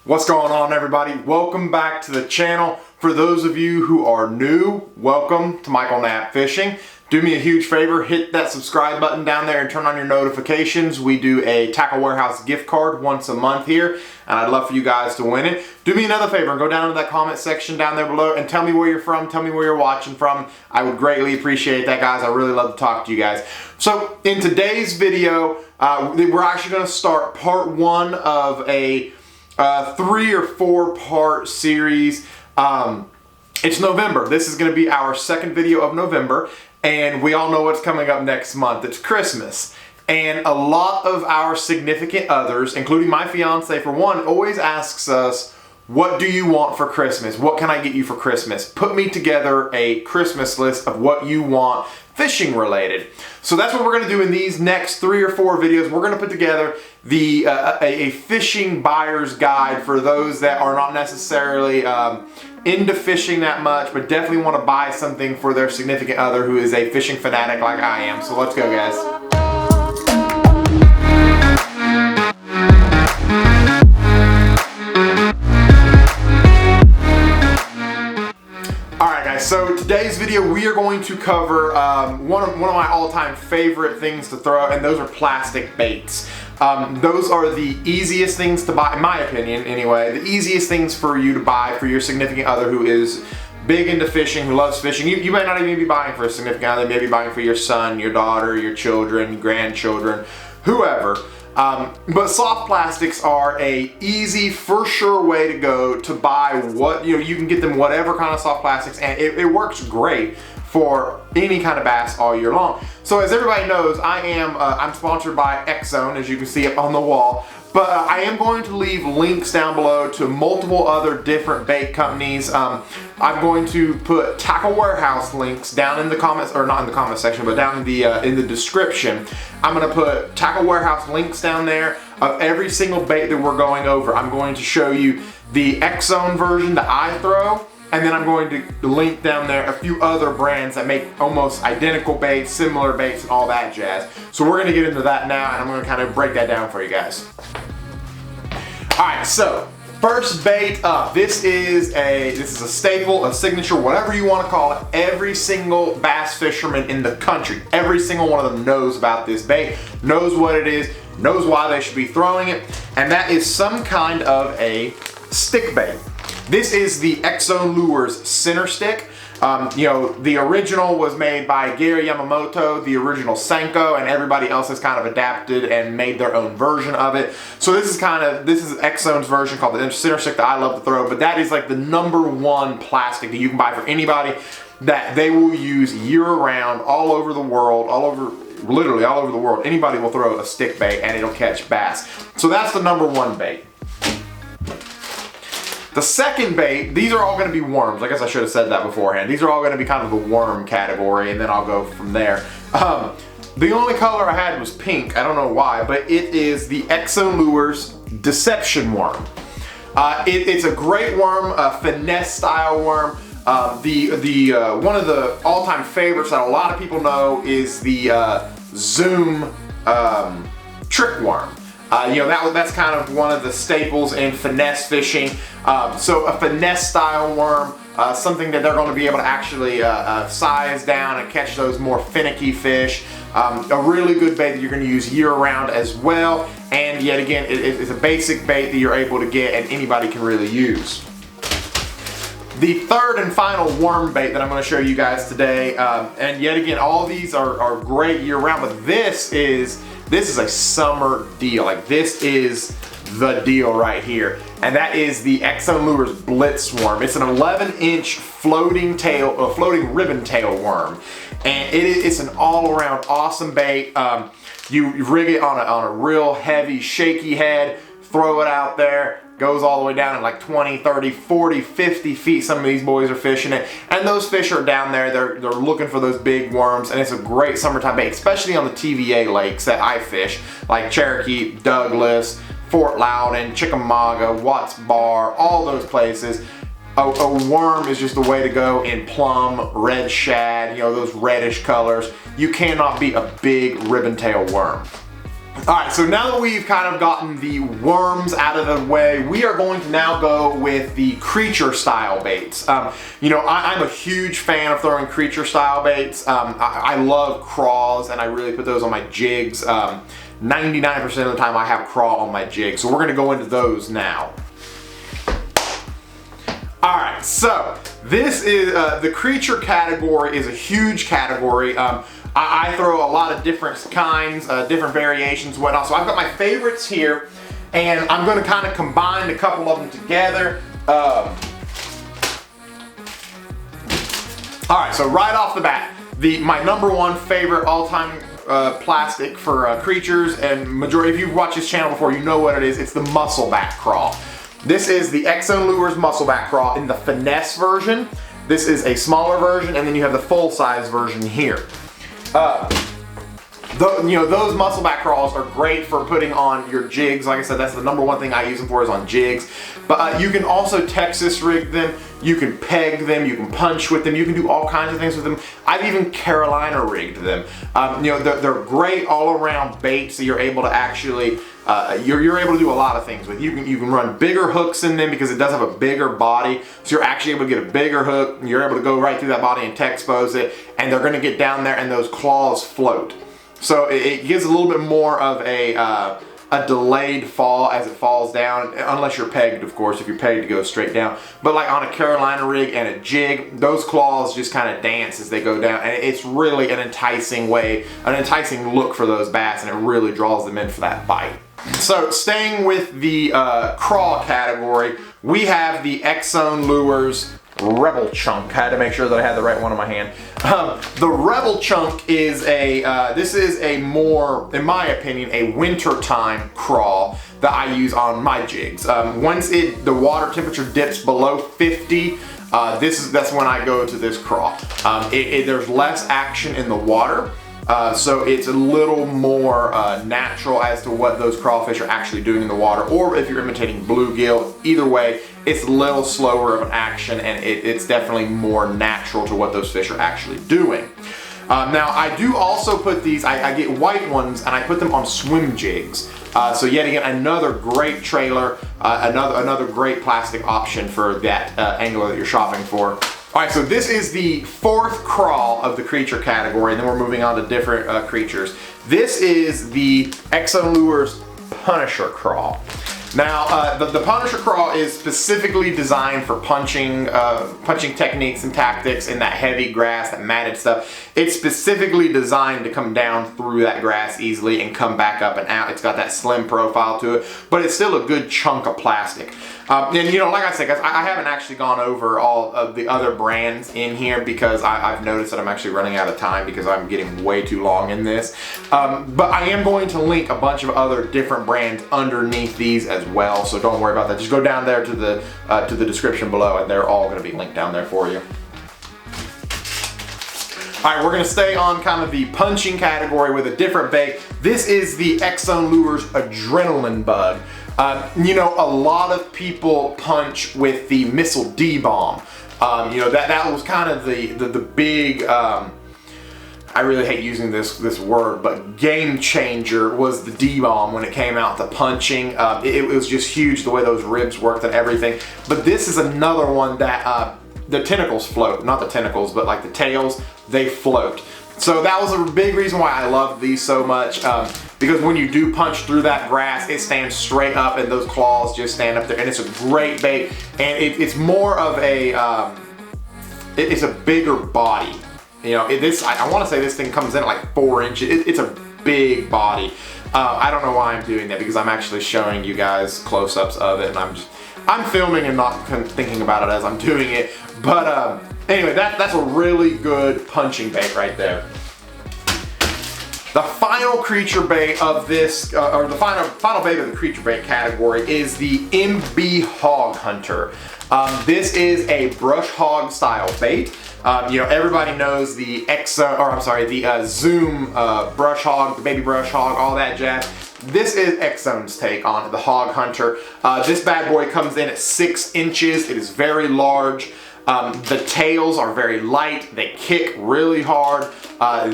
What's going on, everybody? Welcome back to the channel. For those of you who are new, welcome to Michael Knapp Fishing. Do me a huge favor, hit that subscribe button down there and turn on your notifications. We do a Tackle Warehouse gift card once a month here, and I'd love for you guys to win it. Do me another favor and go down to that comment section down there below and tell me where you're from, tell me where you're watching from. I would greatly appreciate that, guys. I really love to talk to you guys. So in today's video, we're actually going to start part one of a 3 or 4 part series. It's November. This is going to be our second video of November, and we all know what's coming up next month. It's Christmas. And a lot of our significant others, including my fiance for one, always asks us, what do you want for Christmas? What can I get you for Christmas? Put me together a Christmas list of what you want fishing related. So that's what we're going to do in these next 3 or 4 videos. We're going to put together the a fishing buyer's guide for those that are not necessarily into fishing that much, but definitely want to buy something for their significant other who is a fishing fanatic like I am. So let's go, guys. So today's video we are going to cover one of my all-time favorite things to throw, and those are plastic baits. Those are the easiest things to buy, in my opinion anyway, the easiest things for you to buy for your significant other who is big into fishing, who loves fishing. You might not even be buying for a significant other, maybe buying for your son, your daughter, your children, grandchildren, whoever. But soft plastics are a easy, for sure way to go to buy what, you can get them whatever kind of soft plastics, and it works great for any kind of bass all year long. So as everybody knows, I'm sponsored by Exxon, as you can see up on the wall. But I am going to leave links down below to multiple other different bait companies. I'm going to put Tackle Warehouse links down in the comments, or not in the comment section, but down in the description. I'm going to put Tackle Warehouse links down there of every single bait that we're going over. I'm going to show you the Exxon version that I throw, and then I'm going to link down there a few other brands that make almost identical baits, similar baits, and all that jazz. So we're going to get into that now, and I'm going to kind of break that down for you guys. Alright, so first bait up. This is a staple, a signature, whatever you want to call it. Every single bass fisherman in the country, every single one of them knows about this bait, knows what it is, knows why they should be throwing it, and that is some kind of a stick bait. This is the Exxon Lures center stick. The original was made by Gary Yamamoto, the original Senko, and everybody else has kind of adapted and made their own version of it. So this is Exxon's version called the center stick that I love to throw, but that is like the #1 plastic that you can buy for anybody that they will use year-round all over the world, literally all over the world. Anybody will throw a stick bait and it'll catch bass. So that's the #1 bait. The second bait, these are all going to be worms. I guess I should have said that beforehand. These are all going to be kind of the worm category, and then I'll go from there. The only color I had was pink. I don't know why, but it is the Exxon Lures Deception Worm. It's a great worm, a finesse style worm. One of the all-time favorites that a lot of people know is the Zoom trick worm. That's kind of one of the staples in finesse fishing. So a finesse style worm, something that they're going to be able to actually size down and catch those more finicky fish. A really good bait that you're going to use year round as well. And yet again, it's a basic bait that you're able to get and anybody can really use. The third and final worm bait that I'm going to show you guys today, and yet again, all of these are great year round, but this is a summer deal. Like, this is the deal right here, and that is the Exxon Lures Blitz worm. It's an 11-inch floating ribbon tail worm, and it's an all-around awesome bait. You rig it on a real heavy, shaky head, throw it out there. Goes all the way down at like 20, 30, 40, 50 feet. Some of these boys are fishing it, and those fish are down there. They're looking for those big worms, and it's a great summertime bait, especially on the TVA lakes that I fish, like Cherokee, Douglas, Fort Loudon, Chickamauga, Watts Bar, all those places. A worm is just the way to go in plum, red shad, those reddish colors. You cannot beat a big ribbon tail worm. Alright, so now that we've kind of gotten the worms out of the way, we are going to now go with the creature style baits. You know, I'm a huge fan of throwing creature style baits. I love craws, and I really put those on my jigs. 99% of the time I have craw on my jig, so we're going to go into those now. Alright, so this is the creature category is a huge category. I throw a lot of different kinds, different variations, whatnot. So I've got my favorites here, and I'm going to kind of combine a couple of them together. Alright, so right off the bat, my number one favorite all-time plastic for creatures, and majority, if you've watched this channel before, you know what it is. It's the Muscleback Craw. This is the Exxon Lures Muscleback Craw in the finesse version. This is a smaller version, and then you have the full-size version here. You know, those Muscleback Craws are great for putting on your jigs. Like I said, that's the number one thing I use them for, is on jigs. But you can also Texas rig them, you can peg them, you can punch with them, you can do all kinds of things with them. I've even Carolina rigged them. You know, they're great all around baits, so you're able to actually, you're able to do a lot of things with. You can run bigger hooks in them because it does have a bigger body, so you're actually able to get a bigger hook, and you're able to go right through that body and Texpose it, and they're gonna get down there and those claws float. So it gives a little bit more of a delayed fall as it falls down, unless you're pegged, of course. If you're pegged, it goes straight down. But like on a Carolina rig and a jig, those claws just kind of dance as they go down, and it's really an enticing way, an enticing look for those bass, and it really draws them in for that bite. So staying with the craw category, we have the Exxon Lures Rebel Chunk. I had to make sure that I had the right one in my hand. The Rebel Chunk is this is a more, in my opinion, a wintertime craw that I use on my jigs. Once the water temperature dips below 50, that's when I go to this craw. There's less action in the water. So it's a little more natural as to what those crawfish are actually doing in the water, or if you're imitating bluegill. Either way, it's a little slower of an action, and it's definitely more natural to what those fish are actually doing. Now I do also put these, I get white ones and I put them on swim jigs. So yet again, another great trailer, another great plastic option for that angler that you're shopping for. Alright, so this is the fourth craw of the creature category, and then we're moving on to different creatures. This is the Exxon Lures Punisher Craw. Now, the Punisher Craw is specifically designed for punching techniques and tactics in that heavy grass, that matted stuff. It's specifically designed to come down through that grass easily and come back up and out. It's got that slim profile to it, but it's still a good chunk of plastic. And you know, like I said, guys, I haven't actually gone over all of the other brands in here because I've noticed that I'm actually running out of time because I'm getting way too long in this. But I am going to link a bunch of other different brands underneath these as well, so don't worry about that. Just go down there to the description below, and they're all going to be linked down there for you. Alright, we're going to stay on kind of the punching category with a different bait. This is the Exxon Lures Adrenaline Bug. You know, a lot of people punch with the Missile D-Bomb. You know, that was kind of the big, I really hate using this word, but game changer was the D-Bomb when it came out to punching. It was just huge the way those ribs worked and everything. But this is another one that the tentacles float. Not the tentacles, but like the tails, they float. So that was a big reason why I love these so much, because when you do punch through that grass, it stands straight up and those claws just stand up there, and it's a great bait, and it's more of a, it's a bigger body. You know, I want to say this thing comes in at like 4 inches. It's a big body. I don't know why I'm doing that, because I'm actually showing you guys close-ups of it, and I'm filming and not thinking about it as I'm doing it. But anyway, that's a really good punching bait right there. The final creature bait of this, or the final bait of the creature bait category, is the MB Hog Hunter. This is a brush hog style bait. You know, everybody knows the the Zoom brush hog, the baby brush hog, all that jazz. This is Exxon's take on the Hog Hunter. This bad boy comes in at 6 inches. It is very large. The tails are very light. They kick really hard.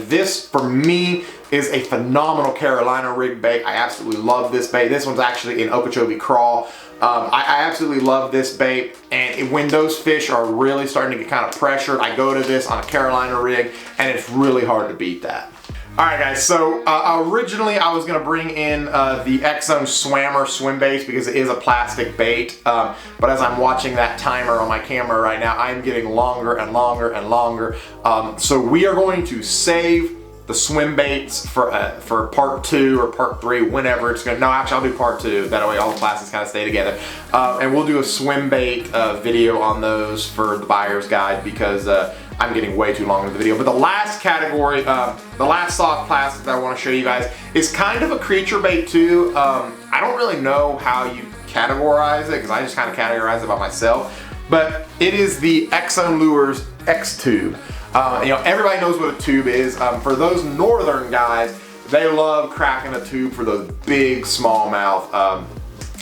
This, for me, is a phenomenal Carolina rig bait. I absolutely love this bait. This one's actually in Okeechobee Craw. I absolutely love this bait, and when those fish are really starting to get kind of pressured, I go to this on a Carolina rig, and it's really hard to beat that. Alright guys, so originally I was going to bring in the Exxon Swammer swim baits because it is a plastic bait, but as I'm watching that timer on my camera right now, I'm getting longer and longer and longer. So we are going to save the swim baits for part 2 or part 3, whenever it's going to, no, actually I'll do part 2, that way all the plastics kind of stay together. And we'll do a swim bait video on those for the buyer's guide because I'm getting way too long in the video. But the last category, the last soft plastic that I want to show you guys is kind of a creature bait too. I don't really know how you categorize it because I just kind of categorize it by myself. But it is the Exxon Lures X Tube. You know, everybody knows what a tube is. For those northern guys, they love cracking a tube for those big smallmouth.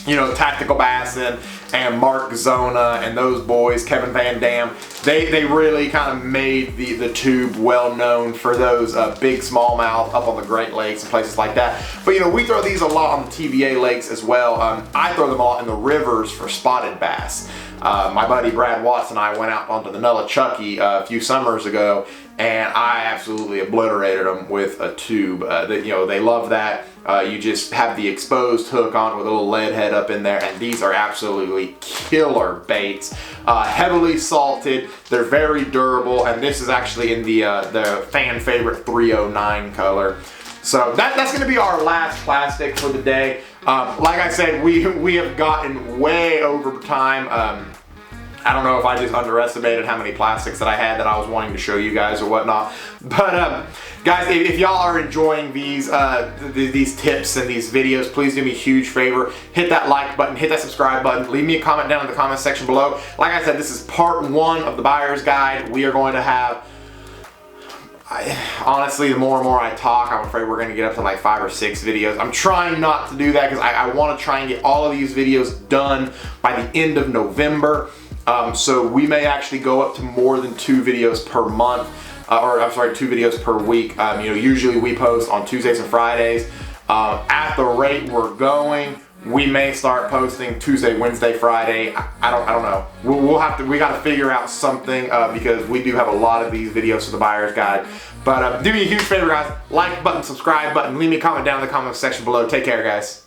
You know, Tactical Bassin and Mark Zona and those boys, Kevin Van Dam, they really kind of made the tube well known for those big smallmouth up on the Great Lakes and places like that. But you know, we throw these a lot on the TVA lakes as well. I throw them a lot in the rivers for spotted bass. My buddy Brad Watts and I went out onto the Nullichucky a few summers ago, and I absolutely obliterated them with a tube. You know, they love that. You just have the exposed hook on with a little lead head up in there, and these are absolutely killer baits. Heavily salted, they're very durable, and this is actually in the fan favorite 309 color. So that's going to be our last plastic for the day. Like I said, we have gotten way over time. I don't know if I just underestimated how many plastics that I had that I was wanting to show you guys or whatnot. But guys, if y'all are enjoying these tips and these videos, please do me a huge favor. Hit that like button, hit that subscribe button, leave me a comment down in the comment section below. Like I said, this is part 1 of the buyer's guide. We are going to have, honestly, the more and more I talk, I'm afraid we're going to get up to like 5 or 6 videos. I'm trying not to do that because I want to try and get all of these videos done by the end of November. So we may actually go up to more than 2 videos per month, or I'm sorry, 2 videos per week. You know, usually we post on Tuesdays and Fridays. At the rate we're going, we may start posting Tuesday, Wednesday, Friday. I don't know. We got to figure out something because we do have a lot of these videos for the buyer's guide. But do me a huge favor, guys. Like button, subscribe button, leave me a comment down in the comment section below. Take care, guys.